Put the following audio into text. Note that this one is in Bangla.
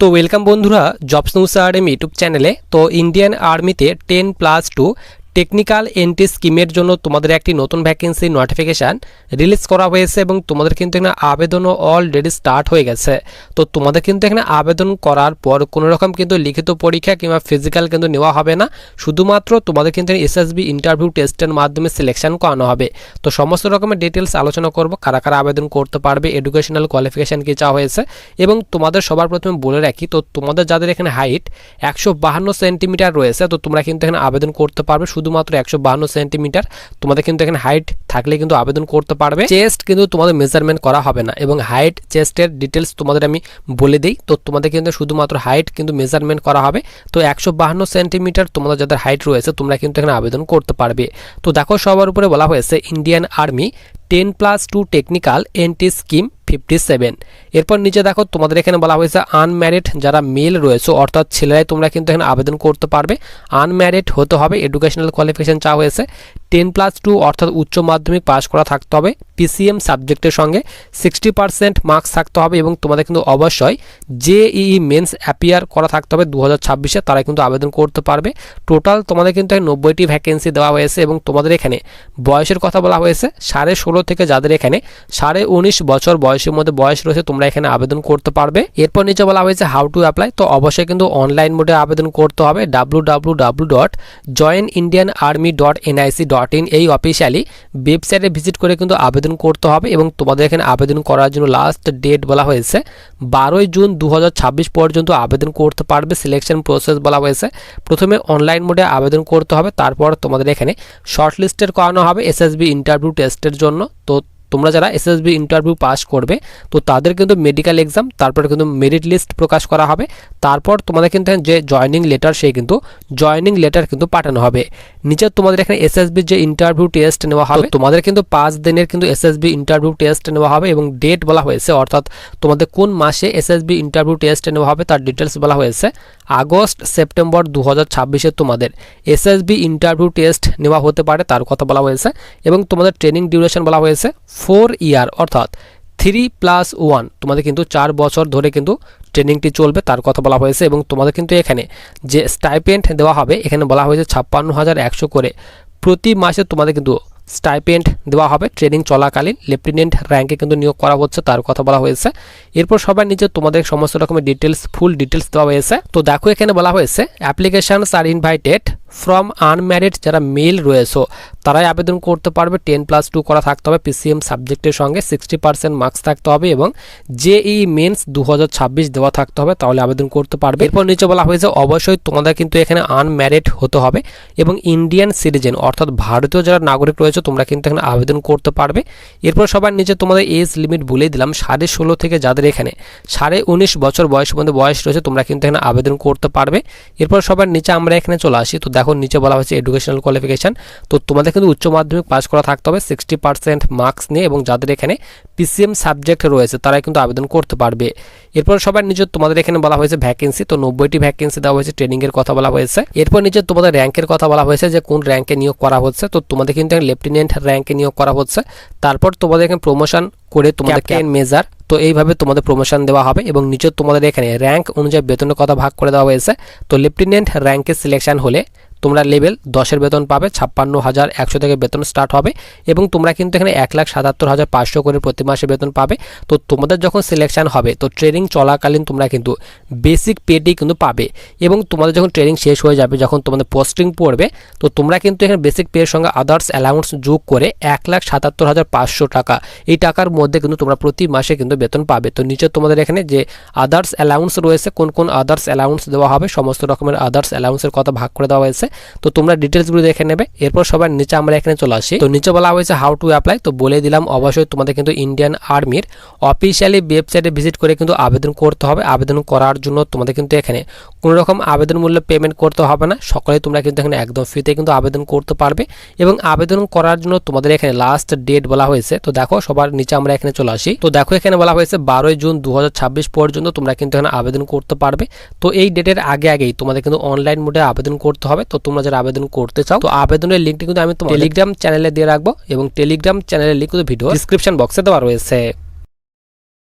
তো ওয়েলকাম বন্ধুরা জবস নিউজ একাডেমি ইউটিউব চ্যানেলে। তো ইন্ডিয়ান আর্মিতে 10+2 টেকনিক্যাল এন্ট্রি স্কিমের জন্য তোমাদের একটি নতুন ভ্যাকেন্সি নোটিফিকেশান রিলিজ করা হয়েছে এবং তোমাদের কিন্তু এখানে আবেদনও অলরেডি স্টার্ট হয়ে গেছে। তো তোমাদের কিন্তু এখানে আবেদন করার পর কোনো রকম কিন্তু লিখিত পরীক্ষা কিংবা ফিজিক্যাল কিন্তু নেওয়া হবে না, শুধুমাত্র তোমাদের কিন্তু এসএসবি ইন্টারভিউ টেস্টের মাধ্যমে সিলেকশন করানো হবে। তো সমস্ত রকমের ডিটেলস আলোচনা করব, কারা কারা আবেদন করতে পারবে, এডুকেশনাল কোয়ালিফিকেশান কী চাওয়া হয়েছে এবং তোমাদের সবার প্রথমে বলে রাখি, তো তোমাদের যাদের এখানে হাইট 152 সেন্টিমিটার রয়েছে তো তোমরা কিন্তু এখানে আবেদন করতে পারবে। শুধুমাত্র 152 সেন্টিমিটার তোমাদের কিন্তু এখানে হাইট থাকলে কিন্তু আবেদন করতে পারবে। চেস্ট কিন্তু তোমাদের মেজারমেন্ট করা হবে না এবং হাইট চেস্টের ডিটেলস তোমাদের আমি বলে দিই। তো তোমাদের কিন্তু শুধুমাত্র হাইট কিন্তু মেজারমেন্ট করা হবে। তো 152 সেন্টিমিটার তোমাদের যাদের হাইট রয়েছে তোমরা কিন্তু এখানে আবেদন করতে পারবে। তো দেখো সবার উপরে বলা হয়েছে Indian army 10+2 technical entry scheme 57। এরপর নিচে দেখো তোমাদের এখানে বলা হয়েছে আনম্যারিড যারা মেল রয়েছে অর্থাৎ ছেলেরাই তোমরা কিন্তু এখানে আবেদন করতে পারবে। আনম্যারিড হতে হবে, এডুকেশনাল কোয়ালিফিকেশন চাওয়া হয়েছে 10+2 অর্থাৎ উচ্চ মাধ্যমিক পাস করা থাকতে হবে, পিসিএম সাবজেক্টের সঙ্গে 60% মার্কস থাকতে হবে এবং তোমাদের কিন্তু অবশ্যই জেইই মেন্স অ্যাপিয়ার করা থাকতে হবে 2026-এ, তারা কিন্তু আবেদন করতে পারবে। টোটাল তোমাদের কিন্তু 90টি ভ্যাকেন্সি দেওয়া হয়েছে এবং তোমাদের এখানে বয়সের কথা বলা হয়েছে 16.5 থেকে যাদের এখানে 19.5 বছর বয়সের মধ্যে বয়স রয়েছে তোমরা এখানে আবেদন করতে পারবে। এরপর নিচে বলা হয়েছে হাউ টু অ্যাপ্লাই। তো অবশ্যই কিন্তু অনলাইন মোডে আবেদন করতে হবে। www.joinindianarmy.nic.in এই অফিসিয়ালি ওয়েবসাইটে ভিজিট করে কিন্তু আবেদন করতে হবে এবং তোমাদের এখানে আবেদন করার জন্য লাস্ট ডেট বলা হয়েছে 12 জুন 2026 পর্যন্ত আবেদন করতে পারবে। সিলেকশন প্রসেস বলা হয়েছে প্রথমে অনলাইন মোডে আবেদন করতে হবে, তারপর তোমাদের এখানে শর্টলিস্টেড করানো হবে এসএসবি ইন্টারভিউ টেস্টের জন্য। তো তোমরা যারা এসএসবি ইন্টারভিউ পাস করবে তো তাদের কিন্তু মেডিকেল এক্সাম, তারপরে কিন্তু মেরিট লিস্ট প্রকাশ করা হবে, তারপর তোমাদের কিন্তু যে জয়নিং লেটার সেই কিন্তু জয়নিং লেটার কিন্তু পাঠানো হবে। নিচে তোমাদের এখানে এসএসবি যে ইন্টারভিউ টেস্ট নেওয়া হবে তোমাদের কিন্তু 5 দিনের কিন্তু এসএসবি ইন্টারভিউ টেস্ট নেওয়া হবে এবং ডেট বলা হয়েছে অর্থাৎ তোমাদের কোন মাসে এসএসবি ইন্টারভিউ টেস্ট নেওয়া হবে তার ডিটেলস বলা হয়েছে আগস্ট সেপ্টেম্বর 2026-এ তোমাদের এসএসবি ইন্টারভিউ টেস্ট নেওয়া হতে পারে তার কথা বলা হয়েছে এবং তোমাদের ট্রেনিং ডিউরেশন বলা হয়েছে 4 ইয়ার অর্থাৎ 3+1 তোমাদের কিন্তু 4 বছর ধরে কিন্তু ট্রেনিংটি চলবে তার কথা বলা হয়েছে এবং তোমাদের কিন্তু এখানে যে স্টাইপেন্ড দেওয়া হবে এখানে বলা হয়েছে 56,100 করে প্রতি মাসে তোমাদের কিন্তু স্টাইপেন্ড দেওয়া হবে। ট্রেনিং চলাকালীন লেফটেন্যান্ট র্যাঙ্কে কিন্তু নিয়োগ করা হচ্ছে তার কথা বলা হয়েছে। এরপর সবার নিচে তোমাদের সমস্ত রকমের ডিটেলস ফুল ডিটেলস দেওয়া হয়েছে। তো দেখো এখানে বলা হয়েছে applications are invited from unmarried যারা মেল রয়েছে তারাই আবেদন করতে পারবে। 10+2 করা থাকতে হবে, পিসিএম সাবজেক্টের সঙ্গে 60% মার্কস থাকতে হবে এবং জেইই মেন্স 2026 দেওয়া থাকতে হবে, তাহলে আবেদন করতে পারবে। এরপর নিচে বলা হয়েছে অবশ্যই তোমাদের কিন্তু এখানে আনম্যারিড হতে হবে এবং ইন্ডিয়ান সিটিজেন অর্থাৎ ভারতীয় যারা নাগরিক রয়েছে তোমরা কিন্তু এখানে আবেদন করতে পারবে। এরপর সবার নিচে তোমাদের এজ লিমিট বলে দিলাম 16.5 থেকে যাদের এখানে 19.5 বছর বয়সের মধ্যে বয়স রয়েছে তোমরা কিন্তু এখানে আবেদন করতে পারবে। এরপর সবার নিচে আমরা এখানে চলে আসি। তো দেখো নিচে বলা হয়েছে এডুকেশনাল কোয়ালিফিকেশান। তো তোমাদের কিন্তু উচ্চ মাধ্যমিক পাস করা থাকতে হবে 60% মার্কস নিয়ে এবং যাদের এখানে পিসিএম সাবজেক্ট রয়েছে তারাই কিন্তু আবেদন করতে পারবে। এরপর সবার নিচে তোমাদের এখানে বলা হয়েছে ভ্যাকেন্সি। তো 90টি ভ্যাকেন্সি দেওয়া হয়েছে, ট্রেনিং এর কথা বলা হয়েছে। এরপর নিচে তোমাদের র্যাঙ্কের কথা বলা হয়েছে যে কোন র্যাঙ্কে নিয়োগ করা হচ্ছে। তো তোমাদের কিন্তু লেফটেন্যান্ট র্যাঙ্কে নিয়োগ করা হচ্ছে, তারপর তোমাদের এখানে প্রমোশন করে তোমাদের ক্যাপ্টেন মেজর, তো এইভাবে তোমাদের প্রমোশন দেওয়া হবে এবং নিচে তোমাদের এখানে র্যাঙ্ক অনুযায়ী বেতনের কথা ভাগ করে দেওয়া হয়েছে। তো লেফটেন্যান্ট র্যাঙ্কে সিলেকশন হলে তোমরা লেভেল 10-এর বেতন পাবে, 56,100 থেকে বেতন স্টার্ট হবে এবং তোমরা কিন্তু এখানে 1,77,500 করে প্রতি মাসে বেতন পাবে। তো তোমাদের যখন সিলেকশন হবে তো ট্রেনিং চলাকালীন তোমরা কিন্তু বেসিক পেটি কিন্তু পাবে এবং তোমাদের যখন ট্রেনিং শেষ হয়ে যাবে যখন তোমাদের পোস্টিং পড়বে তো তোমরা কিন্তু এখানে বেসিক পের সঙ্গে আদার্স অ্যালাউন্স যোগ করে 1,77,500 টাকা এই টাকার মধ্যে কিন্তু তোমরা প্রতি মাসে কিন্তু বেতন পাবে। তো নিচে তোমাদের এখানে যে আদার্স অ্যালাউন্স রয়েছে কোন কোন আদার্স অ্যালাউন্স দেওয়া হবে সমস্ত রকমের আদার্স অ্যালাউন্সের কথা ভাগ করে দেওয়া হয়েছে। তো তোমরা ডিটেলসগুলো দেখে নেবে। এরপর সবার নিচে আমরা এখানে চলে আসি। তো নিচে বলা হয়েছে হাউ টু অ্যাপ্লাই। তো বলে দিলাম অবশ্যই তোমাদের কিন্তু ইন্ডিয়ান আর্মির অফিসিয়ালি ওয়েবসাইটে ভিজিট করে কিন্তু আবেদন করতে হবে। আবেদন করার জন্য তোমাদের কিন্তু এখানে কোনো রকম আবেদন মূল্য পেমেন্ট করতে হবে না, সকলেই তোমরা কিন্তু এখানে একদম ফ্রিতে কিন্তু আবেদন করতে পারবে এবং আবেদন করার জন্য তোমাদের এখানে লাস্ট ডেট বলা হয়েছে। তো দেখো সবার নিচে আমরা এখানে চলে আসি। তো দেখো এখানে বলা হয়েছে 12 জুন 2026 পর্যন্ত তোমরা কিন্তু এখানে আবেদন করতে পারবে। তো এই ডেটের আগেই তোমাদের কিন্তু অনলাইন মোডে আবেদন করতে হবে। তো তোমরা যারা আবেদন করতে চাও তো আবেদনের লিঙ্কটি কিন্তু আমি তোমার টেলিগ্রাম চ্যানেলে দিয়ে রাখবো এবং টেলিগ্রাম চ্যানেলের লিঙ্ক কিন্তু ভিডিও ডেসক্রিপশন বক্সে দেওয়া রয়েছে।